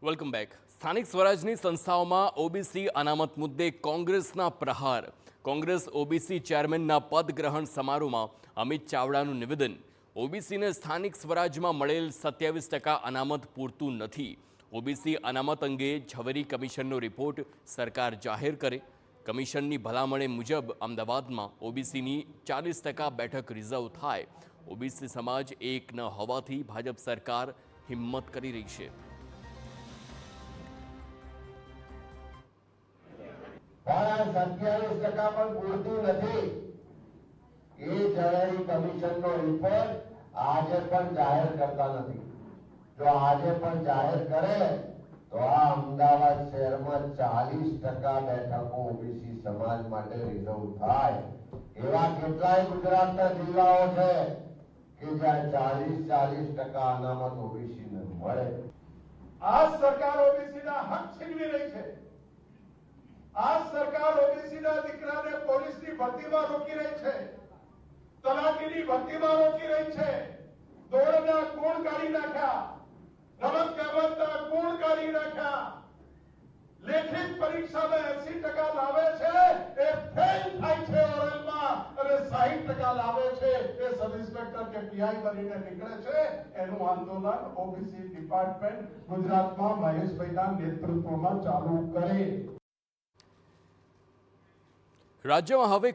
Welcome back. સ્થાનિક સ્વરાજની સંસ્થાઓમાં ઓબીસી અનામત મુદ્દે કોંગ્રેસના પ્રહાર। કોંગ્રેસ ઓબીસી ચેરમેનના પદ ગ્રહણ સમારોહમાં અમિત ચાવડાનું નિવેદન। ઓબીસીને સ્થાનિક સ્વરાજમાં મળેલ 27% અનામત પૂરતું નથી। ઓબીસી અનામત અંગે ઝવેરી કમિશનનો રિપોર્ટ સરકાર જાહેર કરે। કમિશનની ભલામણે મુજબ અમદાવાદમાં ઓબીસીની 40% બેઠક રિઝર્વ થાય। ઓબીસી સમાજ એક ન હોવાથી ભાજપ સરકાર હિંમત કરી રહી છે। 27% પણ પૂરતું નથી। એ ઝવેરી કમિશનનો રિપોર્ટ આજે પણ જાહેર કરતા નથી। જો આજે પણ જાહેર કરે તો આ અમદાવાદ શહેરમાં 40% બેઠકો ઓબીસી સમાજ માટે રિઝર્વ થાય। એવા કેટલાય ગુજરાતના જિલ્લાઓ છે કે જ્યાં 40% અનામત ઓબીસીને મળે। આ સરકાર ઓબીસીના હક છીનવી રહી છે। આ સરકાર ઓબીસીના દીકરાને પોલીસની ભરતીમાં રોકી રહી છે, તલાટીની ભરતીમાં રોકી રહી છે, દોડના ગુણ કાઢી નાખ્યા, રમત-ગમતના ગુણ કાઢી નાખ્યા। લેખિત પરીક્ષામાં 80% લાવે છે એ ફેલ થાય છે ઓરલમાં, અને 60% લાવે છે એ સબ ઇન્સ્પેક્ટર કે પીઆઈ બનીને નીકળે છે। એનું આંદોલન ઓબીસી ડિપાર્ટમેન્ટ ગુજરાતમાં મહેશભાઈના નેતૃત્વમાં ચાલુ કરે। રાજ્યમાં હવે